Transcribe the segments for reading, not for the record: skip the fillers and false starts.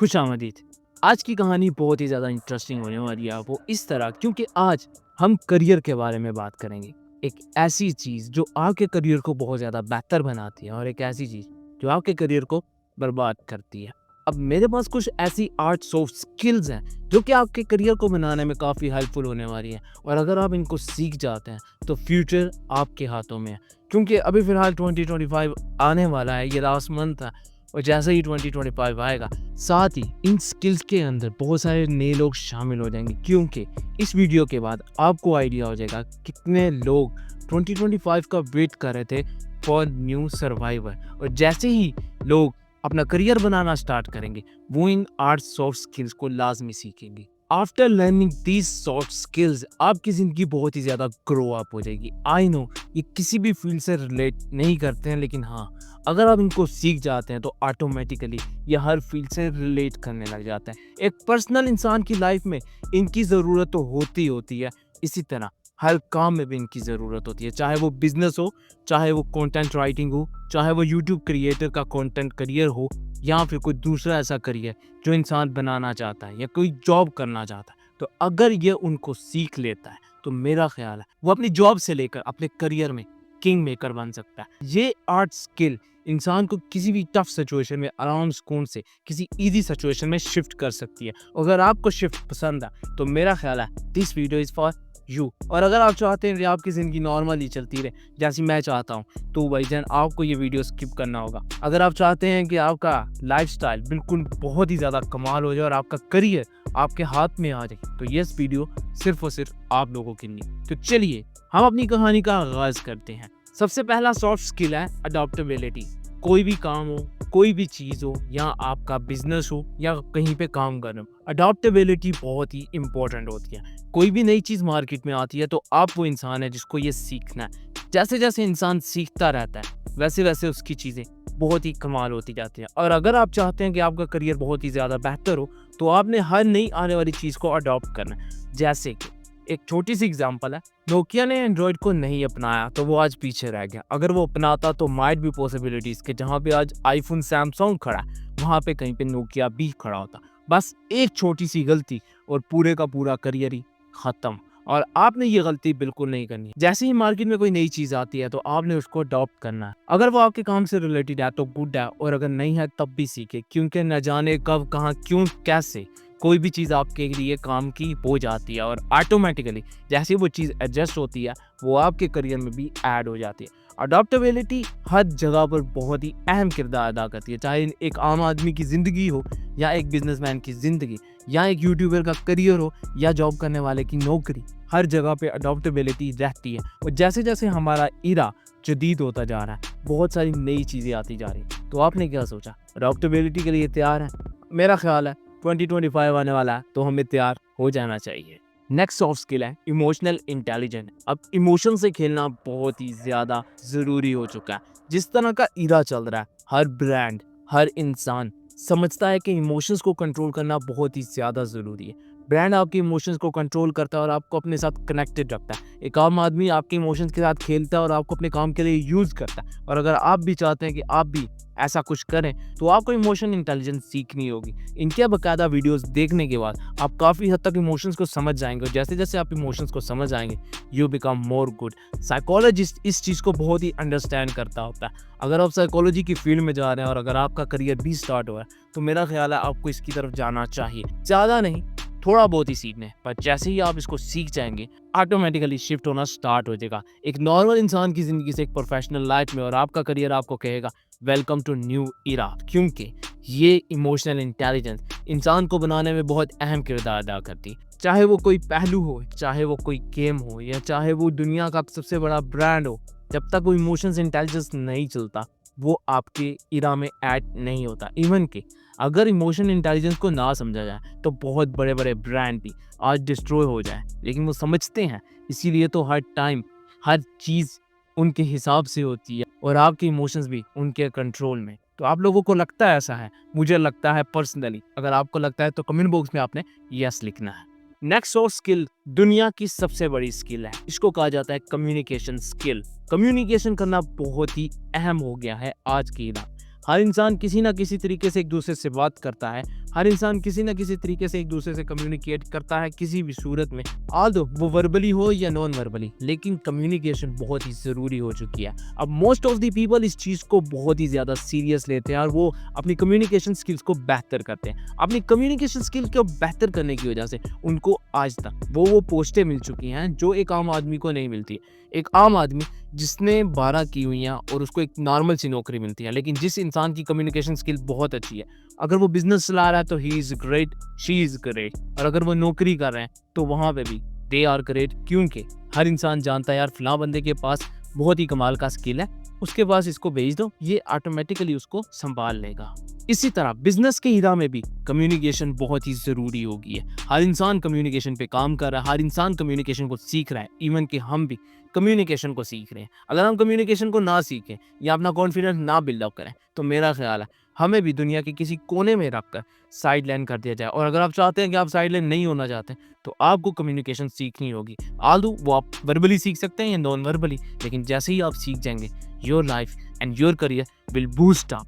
खुशामदीद। आज की कहानी बहुत ही ज़्यादा इंटरेस्टिंग होने वाली है। वो इस तरह क्योंकि आज हम करियर के बारे में बात करेंगे। एक ऐसी चीज़ जो आपके करियर को बहुत ज़्यादा बेहतर बनाती है और एक ऐसी चीज़ जो आपके करियर को बर्बाद करती है। अब मेरे पास कुछ ऐसी आर्ट सॉफ्ट स्किल्स हैं जो कि आपके करियर को बनाने में काफ़ी हेल्पफुल होने वाली है और अगर आप इनको सीख जाते हैं तो फ्यूचर आपके हाथों में है। क्योंकि अभी फ़िलहाल 2025 आने वाला है, ये लास्ट मंथ है और जैसे ही 2025 आएगा साथ ही इन स्किल्स के अंदर बहुत सारे नए लोग शामिल हो जाएंगे। क्योंकि इस वीडियो के बाद आपको आइडिया हो जाएगा कितने लोग 2025 का वेट कर रहे थे फॉर न्यू सर्वाइवर और जैसे ही लोग अपना करियर बनाना स्टार्ट करेंगे वो इन आर्ट सॉफ्ट स्किल्स को लाजमी सीखेंगे। After learning these soft skills आपकी ज़िंदगी बहुत ही ज़्यादा ग्रो अप हो जाएगी। आई नो ये किसी भी फील्ड से रिलेट नहीं करते हैं, लेकिन हाँ, अगर आप इनको सीख जाते हैं तो ऑटोमेटिकली ये हर फील्ड से रिलेट करने लग जाता है। एक पर्सनल इंसान की लाइफ में इनकी ज़रूरत तो होती है, इसी तरह हर काम में भी इनकी ज़रूरत होती है। चाहे वो बिजनेस हो, चाहे वो कंटेंट राइटिंग हो, चाहे वो यूट्यूब क्रिएटर का कंटेंट करियर हो या फिर कोई दूसरा ऐसा करियर जो इंसान बनाना चाहता है या कोई जॉब करना चाहता है। तो अगर ये उनको सीख लेता है तो मेरा ख्याल है वो अपनी जॉब से लेकर अपने करियर में किंग मेकर बन सकता है। ये आर्ट स्किल इंसान को किसी भी टफ सिचुएशन में आराम सुकून से किसी इजी सिचुएशन में शिफ्ट कर सकती है। अगर आपको शिफ्ट पसंद है तो मेरा ख्याल है this video is for you. और अगर आप चाहते हैं कि आपकी ज़िंदगी नॉर्मली चलती रहे जैसी मैं चाहता हूँ तो भाईजान आपको ये वीडियो स्किप करना होगा। अगर आप चाहते हैं कि आपका लाइफस्टाइल बिल्कुल बहुत ही ज़्यादा कमाल हो जाए और आपका करियर आपके हाथ में आ जाए तो ये वीडियो सिर्फ और सिर्फ आप लोगों के लिए। तो चलिए हम अपनी कहानी का आगाज़ करते हैं। सबसे पहला सॉफ्ट स्किल है अडॉप्टेबिलिटी। कोई भी काम हो, कोई भी चीज़ हो या आपका बिजनेस हो या कहीं पे काम कर रहे हो, अडॉप्टेबिलिटी बहुत ही इंपॉर्टेंट होती है। कोई भी नई चीज़ मार्केट में आती है तो आप वो इंसान है जिसको ये सीखना है। जैसे जैसे इंसान सीखता रहता है वैसे वैसे उसकी चीज़ें बहुत ही कमाल होती जाती हैं। और अगर आप चाहते हैं कि आपका करियर बहुत ही ज़्यादा बेहतर हो तो आपने हर नई आने वाली चीज़ को अडॉप्ट करना है। जैसे कि एक छोटी सी एग्जांपल है, नोकिया ने एंड्रॉयड को नहीं अपनाया तो वो आज पीछे रह गया। अगर वो अपनाता तो माइट भी पॉसिबिलिटीज़ के जहाँ पे आज आईफोन सैमसंग खड़ा है वहाँ पे कहीं पे नोकिया भी खड़ा होता। बस एक छोटी सी गलती और पूरे का पूरा करियर ही ख़त्म। और आपने ये गलती बिल्कुल नहीं करनी है। जैसे ही मार्केट में कोई नई चीज़ आती है तो आपने उसको अडॉप्ट करना है। अगर वो आपके काम से रिलेटेड है तो गुड है और अगर नहीं है तब भी सीखे, क्योंकि न जाने कब कहाँ क्यों कैसे कोई भी चीज़ आपके लिए काम की हो जाती है और ऑटोमेटिकली जैसे वो चीज़ एडजस्ट होती है वो आपके करियर में भी ऐड हो जाती है। अडॉप्टेबिलिटी हर जगह पर बहुत ही अहम किरदार अदा करती है, चाहे एक आम आदमी की ज़िंदगी हो या एक बिजनेसमैन की ज़िंदगी या एक यूट्यूबर का करियर हो या जॉब करने वाले की नौकरी। हर जगह पे अडॉप्टेबिलिटी रहती है और जैसे जैसे हमारा इरा जदीद होता जा रहा है बहुत सारी नई चीज़ें आती जा रही हैं। तो आपने क्या सोचा, अडॉप्टेबिलिटी के लिए तैयार है? मेरा ख्याल है 2025 आने वाला है तो हमें तैयार हो जाना चाहिए। नेक्स्ट सॉफ्ट स्किल है इमोशनल इंटेलिजेंस। अब इमोशन से खेलना बहुत ही ज़्यादा ज़रूरी हो चुका है। जिस तरह का इरा चल रहा है हर ब्रांड हर इंसान समझता है कि इमोशंस को कंट्रोल करना बहुत ही ज़्यादा ज़रूरी है। ब्रांड आपके इमोशंस को कंट्रोल करता है और आपको अपने साथ कनेक्टेड रखता है। एक आम आदमी आपके इमोशंस के साथ खेलता है और आपको अपने काम के लिए यूज़ करता है। और अगर आप भी चाहते हैं कि आप भी ऐसा कुछ करें तो आपको इमोशन इंटेलिजेंस सीखनी होगी। इनके बाकायदा वीडियोस देखने के बाद आप काफ़ी हद तक इमोशंस को समझ जाएंगे और जैसे जैसे आप इमोशंस को समझ आएंगे you become more good. Psychologist इस चीज़ को बहुत ही अंडरस्टैंड करता होता है। अगर आप साइकोलॉजी की फील्ड में जा रहे हैं और अगर आपका करियर भी स्टार्ट हुआ है तो मेरा ख्याल है आपको इसकी तरफ जाना चाहिए। ज़्यादा नहीं, थोड़ा बहुत ही सीखने हैं, पर जैसे ही आप इसको सीख जाएंगे ऑटोमेटिकली शिफ्ट होना स्टार्ट हो जाएगा एक नॉर्मल इंसान की ज़िंदगी से एक प्रोफेशनल लाइफ में और आपका करियर आपको कहेगा वेलकम टू न्यू इरा। क्योंकि ये इमोशनल इंटेलिजेंस इंसान को बनाने में बहुत अहम किरदार अदा करती है। चाहे वो कोई पहलू हो, चाहे वो कोई गेम हो या चाहे वो दुनिया का सबसे बड़ा ब्रांड हो, जब तक वो इमोशंस इंटेलिजेंस नहीं चलता वो आपके इरा में ऐड नहीं होता। इवन कि अगर इमोशन इंटेलिजेंस को ना समझा जाए तो बहुत बड़े बड़े ब्रांड भी आज डिस्ट्रॉय हो जाए, लेकिन वो समझते हैं। इसीलिए तो हर टाइम हर चीज़ उनके हिसाब से होती है और आपके इमोशंस भी उनके कंट्रोल में। तो आप लोगों को लगता है ऐसा है? मुझे लगता है पर्सनली। अगर आपको लगता है तो कमेंट बॉक्स में आपने यस लिखना है। नेक्स्ट और स्किल दुनिया की सबसे बड़ी स्किल है, इसको कहा जाता है कम्युनिकेशन स्किल। कम्युनिकेशन करना बहुत ही अहम हो गया है आज की रात। हर इंसान किसी ना किसी तरीके से एक दूसरे से बात करता है, हर इंसान किसी न किसी तरीके से एक दूसरे से कम्युनिकेट करता है किसी भी सूरत में, ऑल्दो वो वर्बली हो या नॉन वर्बली, लेकिन कम्युनिकेशन बहुत ही ज़रूरी हो चुकी है। अब मोस्ट ऑफ द पीपल इस चीज़ को बहुत ही ज़्यादा सीरियस लेते हैं और वो अपनी कम्युनिकेशन स्किल्स को बेहतर करते हैं। अपनी कम्युनिकेशन स्किल को बेहतर करने की वजह से उनको आज तक वो पोस्टें मिल चुकी हैं जो एक आम आदमी को नहीं मिलती। एक आम आदमी जिसने 12 की हुई हैं और उसको एक नॉर्मल सी नौकरी मिलती है, लेकिन जिस इंसान की कम्युनिकेशन स्किल बहुत अच्छी है, अगर वो बिजनेस चला रहा है तो he is great, she is great, और अगर वो नौकरी कर रहे हैं तो वहाँ पे भी दे आर ग्रेट, क्योंकि हर इंसान जानता है यार फलां बंदे के पास बहुत ही कमाल का स्किल है, उसके पास इसको भेज दो, ये ऑटोमेटिकली उसको संभाल लेगा। इसी तरह बिजनेस के एरा में भी कम्युनिकेशन बहुत ही ज़रूरी हो गई है। हर इंसान कम्युनिकेशन पे काम कर रहा है, हर इंसान कम्युनिकेशन को सीख रहा है, इवन कि हम भी कम्युनिकेशन को सीख रहे हैं। अगर हम कम्युनिकेशन को ना सीखें या अपना कॉन्फिडेंस ना बिल्डअप करें तो मेरा ख्याल है हमें भी दुनिया के किसी कोने में रखकर साइड लाइन कर दिया जाए। और अगर आप चाहते हैं कि आप साइड लाइन नहीं होना चाहते तो आपको कम्युनिकेशन सीखनी होगी। आल्दो वो आप वर्बली सीख सकते हैं या नॉन वर्बली, लेकिन जैसे ही आप सीख जाएंगे your life and your career will boost up.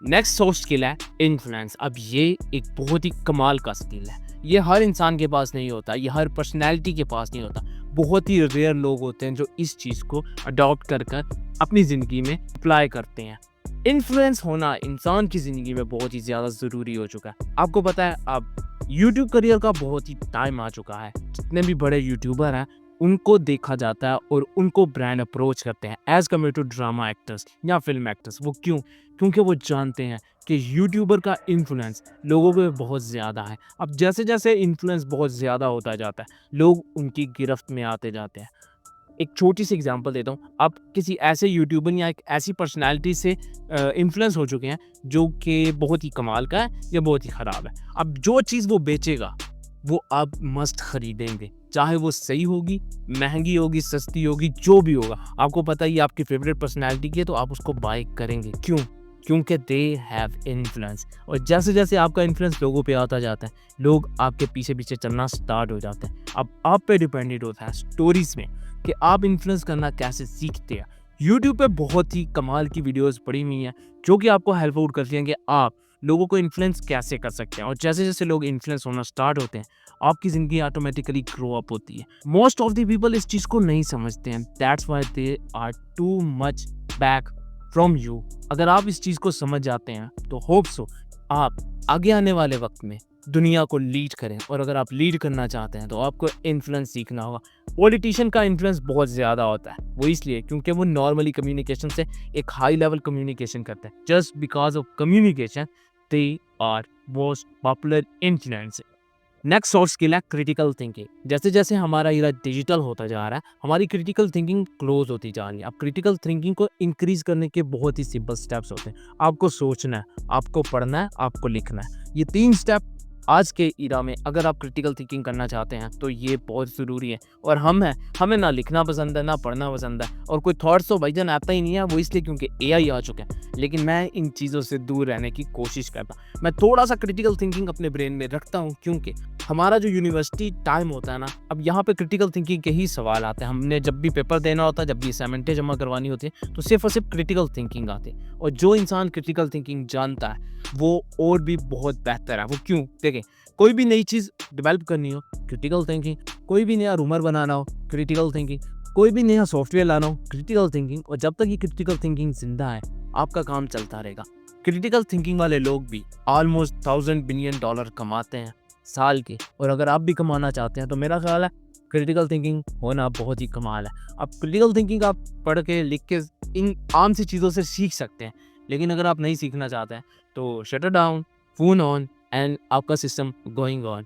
Next soft skill है इन्फ्लुएंस। अब ये एक बहुत ही कमाल का स्किल है, ये हर इंसान के पास नहीं होता, ये हर पर्सनैलिटी के पास नहीं होता। बहुत ही रेयर लोग होते हैं जो इस चीज़ को अडॉप्ट कर अपनी ज़िंदगी में अप्लाई करते हैं। इन्फ्लुएंस होना इंसान की ज़िंदगी में बहुत ही ज़्यादा ज़रूरी हो चुका है। आपको पता है अब यूट्यूब करियर का बहुत ही टाइम आ चुका है। जितने भी बड़े यूट्यूबर हैं उनको देखा जाता है और उनको ब्रांड अप्रोच करते हैं as compare to drama actors या फिल्म एक्टर्स। वो क्यों? क्योंकि वो जानते हैं कि यूट्यूबर का इन्फ्लुएंस लोगों पे बहुत ज़्यादा है। अब जैसे जैसे इन्फ्लुएंस बहुत ज़्यादा होता जाता है लोग उनकी गिरफ्त में आते जाते हैं। एक छोटी सी एग्जांपल देता हूँ, आप किसी ऐसे यूट्यूबर या एक ऐसी पर्सनैलिटी से इन्फ्लुएंस हो चुके हैं जो कि बहुत ही कमाल का है या बहुत ही ख़राब है। अब जो चीज़ वो बेचेगा वो आप मस्ट खरीदेंगे, चाहे वो सही होगी, महंगी होगी, सस्ती होगी, जो भी होगा। आपको पता ही आपकी फेवरेट पर्सनैलिटी की है तो आप उसको बाय करेंगे। क्यों? क्योंकि दे हैव इन्फ्लुएंस। और जैसे जैसे आपका इन्फ्लुएंस लोगों पे आता जाता है लोग आपके पीछे पीछे चलना स्टार्ट हो जाते हैं। अब आप पे डिपेंडेंट होता है स्टोरीज में कि आप इन्फ्लुएंस करना कैसे सीखते हैं। यूट्यूब पे बहुत ही कमाल की वीडियोस पड़ी हुई हैं जो कि आपको हेल्प आउट करती हैं कि आप लोगों को इन्फ्लुएंस कैसे कर सकते हैं। और जैसे जैसे लोग इन्फ्लुएंस होना स्टार्ट होते हैं आपकी ज़िंदगी ऑटोमेटिकली ग्रो अप होती है। मोस्ट ऑफ द पीपल इस चीज़ को नहीं समझते हैं, that's why they are too much back from you. अगर आप इस चीज़ को समझ जाते हैं तो होप सो आप आगे आने वाले वक्त में दुनिया को लीड करें। और अगर आप लीड करना चाहते हैं तो आपको इन्फ्लुएंस सीखना होगा। पॉलिटिशियन का इन्फ्लुएंस बहुत ज़्यादा होता है, वो इसलिए क्योंकि वो नॉर्मली कम्युनिकेशन से एक हाई लेवल कम्युनिकेशन करते हैं। Just because of communication they are most popular influencer. Next soft skill है क्रिटिकल थिंकिंग। जैसे जैसे हमारा एरा डिजिटल होता जा रहा है हमारी क्रिटिकल थिंकिंग क्लोज होती जा रही है। अब क्रिटिकल थिंकिंग को इंक्रीज करने के बहुत ही सिंपल स्टेप्स होते हैं। आपको सोचना है, आपको पढ़ना है, आपको लिखना है। ये 3 स्टेप आज के एरा में अगर आप क्रिटिकल थिंकिंग करना चाहते हैं तो ये बहुत ज़रूरी है। और हमें ना लिखना पसंद है ना पढ़ना पसंद है, और कोई थॉट्स तो भाईजान आता ही नहीं है, वो इसलिए क्योंकि एआई आ चुका है। लेकिन मैं इन चीज़ों से दूर रहने की कोशिश करता हूँ। मैं थोड़ा सा क्रिटिकल थिंकिंग अपने ब्रेन में रखता हूँ क्योंकि हमारा जो यूनिवर्सिटी टाइम होता है ना, अब यहाँ पे क्रिटिकल थिंकिंग के ही सवाल आते हैं। हमने जब भी पेपर देना होता है, जब भी असाइनमेंटें जमा करवानी होती है तो सिर्फ और सिर्फ क्रिटिकल थिंकिंग आती है। और जो इंसान क्रिटिकल थिंकिंग जानता है वो और भी बहुत बेहतर है। वो क्यों? देखें, कोई भी नई चीज़ डेवलप करनी हो क्रिटिकल थिंकिंग, कोई भी नया रूमर बनाना हो क्रिटिकल थिंकिंग, कोई भी नया सॉफ्टवेयर लाना हो क्रिटिकल थिंकिंग। और जब तक ये क्रिटिकल थिंकिंग जिंदा है आपका काम चलता रहेगा। क्रिटिकल थिंकिंग वाले लोग भी ऑलमोस्ट $1000 बिलियन कमाते हैं साल के। और अगर आप भी कमाना चाहते हैं तो मेरा ख्याल है क्रिटिकल थिंकिंग होना बहुत ही कमाल है। अब क्रिटिकल थिंकिंग आप पढ़ के लिख के इन आम सी चीज़ों से सीख सकते हैं, लेकिन अगर आप नहीं सीखना चाहते हैं तो shutter down, phone on and आपका सिस्टम गोइंग ऑन।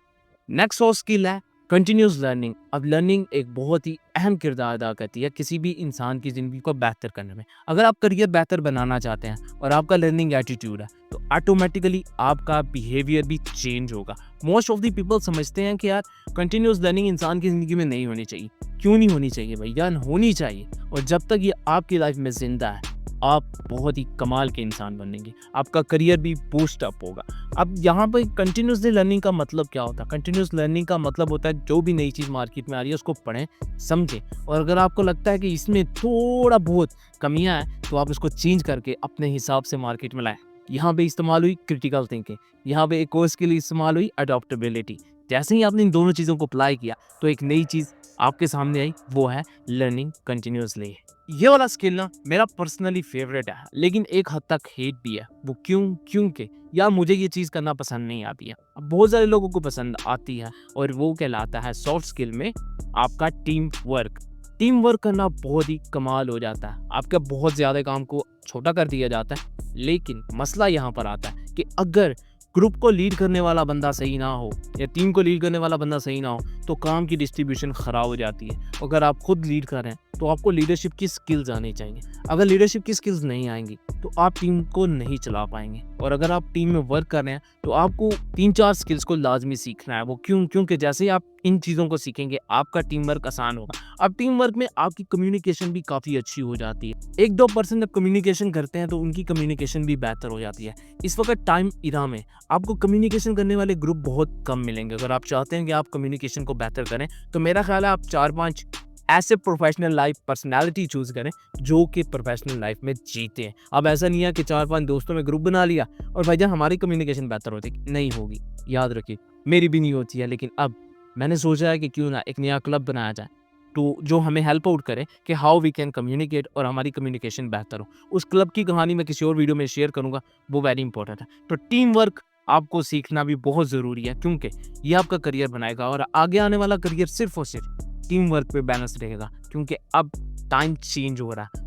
नेक्स्ट और स्किल है कंटिन्यूस लर्निंग। अब लर्निंग एक बहुत ही अहम किरदार अदा करती है किसी भी इंसान की ज़िंदगी को बेहतर करने में। अगर आप करियर बेहतर बनाना चाहते हैं और आपका लर्निंग एटीट्यूड है तो ऑटोमेटिकली आपका बिहेवियर भी चेंज होगा। मोस्ट ऑफ द पीपल समझते हैं कि यार कंटिन्यूस लर्निंग इंसान की ज़िंदगी में नहीं होनी चाहिए। क्यों नहीं होनी चाहिए भैया? होनी चाहिए। और जब तक ये आपकी लाइफ में जिंदा है आप बहुत ही कमाल के इंसान बनेंगे, आपका करियर भी बूस्ट अप होगा। अब यहाँ पर कंटिन्यूसली लर्निंग का मतलब क्या होता है? कंटिन्यूस लर्निंग का मतलब होता है जो भी नई चीज़ मार्केट में आ रही है उसको पढ़ें, समझें, और अगर आपको लगता है कि इसमें थोड़ा बहुत कमियां हैं तो आप इसको चेंज करके अपने हिसाब से मार्केट में लाएं। यहाँ पे इस्तेमाल हुई क्रिटिकल थिंकिंग, यहाँ पे एक और स्किल इस्तेमाल हुई अडॉप्टेबिलिटी। जैसे ही आपने इन दोनों चीज़ों को अप्लाई किया तो एक नई चीज़ आपके सामने आई, वो है लर्निंग कंटिन्यूअसली। ये वाला स्किल ना मेरा पर्सनली फेवरेट है, लेकिन एक हद तक हेट भी है। वो क्यों? क्योंकि यार मुझे ये चीज़ करना पसंद नहीं आती है। अब बहुत सारे लोगों को पसंद आती है और वो कहलाता है सॉफ्ट स्किल में आपका टीम वर्क। टीम वर्क करना बहुत ही कमाल हो जाता है, आपका बहुत ज़्यादा काम को छोटा कर दिया जाता है। लेकिन मसला यहाँ पर आता है कि अगर ग्रुप को लीड करने वाला बंदा सही ना हो या टीम को लीड करने वाला बंदा सही ना हो तो काम की डिस्ट्रीब्यूशन ख़राब हो जाती है। अगर आप खुद लीड कर रहे हैं तो आपको लीडरशिप की स्किल्स आनी चाहिए। अगर लीडरशिप की स्किल्स नहीं आएंगी तो आप टीम को नहीं चला पाएंगे। और अगर आप टीम में वर्क कर रहे हैं तो आपको 3-4 स्किल्स को लाजमी सीखना है। वो क्यों? क्योंकि जैसे ही आप इन चीज़ों को सीखेंगे आपका टीम वर्क आसान होगा। अब टीम वर्क में आपकी कम्युनिकेशन भी काफ़ी अच्छी हो जाती है। 1-2% जब कम्युनिकेशन करते हैं तो उनकी कम्युनिकेशन भी बेहतर हो जाती है। इस वक्त टाइम इरा में आपको कम्युनिकेशन करने वाले ग्रुप बहुत कम मिलेंगे। अगर आप चाहते हैं कि आप कम्युनिकेशन को बेहतर करें तो मेरा ख्याल है आप 4-5 ऐसे प्रोफेशनल लाइफ पर्सनालिटी चूज़ करें जो कि प्रोफेशनल लाइफ में जीते हैं। अब ऐसा नहीं है कि 4-5 दोस्तों में ग्रुप बना लिया और भाईजान हमारी कम्युनिकेशन बेहतर होती नहीं होगी। याद रखिए मेरी भी नहीं होती है, लेकिन अब मैंने सोचा है कि क्यों ना एक नया क्लब बनाया जाए तो जो हमें हेल्प आउट करे कि हाउ वी कैन कम्युनिकेट और हमारी कम्युनिकेशन बेहतर हो। उस क्लब की कहानी मैं किसी और वीडियो में शेयर करूँगा, वो वेरी इंपॉर्टेंट है। तो टीम वर्क आपको सीखना भी बहुत ज़रूरी है क्योंकि ये आपका करियर बनाएगा और आगे आने वाला करियर सिर्फ और सिर्फ टीम वर्क पे बैलेंस रहेगा। क्योंकि अब टाइम चेंज हो रहा है,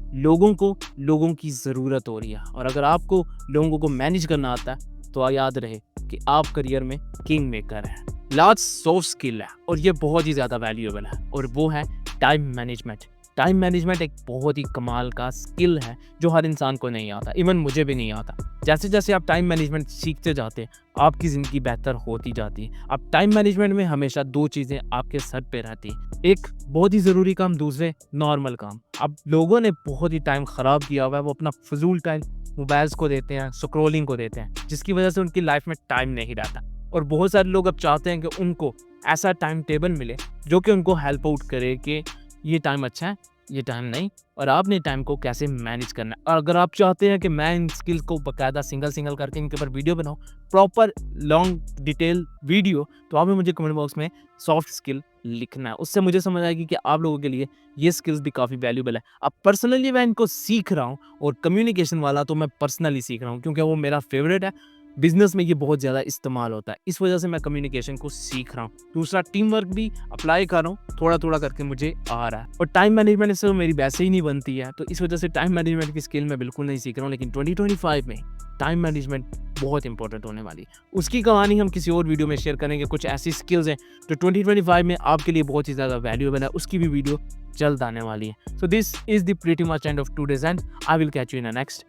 लोगों की ज़रूरत हो रही है और अगर आपको लोगों को मैनेज करना आता है तो याद रहे कि आप करियर में किंग मेकर हैं। लास्ट सॉफ्ट स्किल है और ये बहुत ही ज़्यादा वैल्यूएबल है और वो है टाइम मैनेजमेंट। टाइम मैनेजमेंट एक बहुत ही कमाल का स्किल है जो हर इंसान को नहीं आता, इवन मुझे भी नहीं आता। जैसे जैसे आप टाइम मैनेजमेंट सीखते जाते हैं आपकी ज़िंदगी बेहतर होती जाती है। अब टाइम मैनेजमेंट में हमेशा 2 चीज़ें आपके सर पे रहती हैं, एक बहुत ही ज़रूरी काम, दूसरे नॉर्मल काम। अब लोगों ने बहुत ही टाइम ख़राब किया हुआ है, वो अपना फजूल टाइम मोबाइल्स को देते हैं, स्क्रॉलिंग को देते हैं, जिसकी वजह से उनकी लाइफ में टाइम नहीं रहता। और बहुत सारे लोग अब चाहते हैं कि उनको ऐसा टाइम टेबल मिले जो कि उनको हेल्प आउट करे कि ये टाइम अच्छा है, ये टाइम नहीं, और आपने टाइम को कैसे मैनेज करना है। और अगर आप चाहते हैं कि मैं इन स्किल्स को बाकायदा सिंगल करके इनके ऊपर वीडियो बनाऊँ, प्रॉपर लॉन्ग डिटेल वीडियो, तो आपने मुझे कमेंट बॉक्स में सॉफ्ट स्किल लिखना है। उससे मुझे समझ आएगी कि आप लोगों के लिए ये स्किल्स भी काफ़ी वैल्यूबल है। अब पर्सनली मैं इनको सीख रहा हूँ और कम्युनिकेशन वाला तो मैं पर्सनली सीख रहा हूँ क्योंकि वो मेरा फेवरेट है। बिजनेस में ये बहुत ज़्यादा इस्तेमाल होता है, इस वजह से मैं कम्युनिकेशन को सीख रहा हूँ। दूसरा टीम वर्क भी अप्लाई कर रहा हूँ, थोड़ा करके मुझे आ रहा है। और टाइम मैनेजमेंट से मेरी वैसे ही नहीं बनती है, तो इस वजह से टाइम मैनेजमेंट की स्किल मैं बिल्कुल नहीं सीख रहा हूँ। लेकिन 2025 में टाइम मैनेजमेंट बहुत इंपॉर्टेंट होने वाली है। उसकी कहानी हम किसी और वीडियो में शेयर करेंगे। कुछ ऐसी स्किल्स हैं जो 2025 में आपके लिए बहुत ही ज़्यादा वैल्यूएबल है, उसकी भी वीडियो जल्द आने वाली है। So this is the pretty much end of today's and I will catch you in the next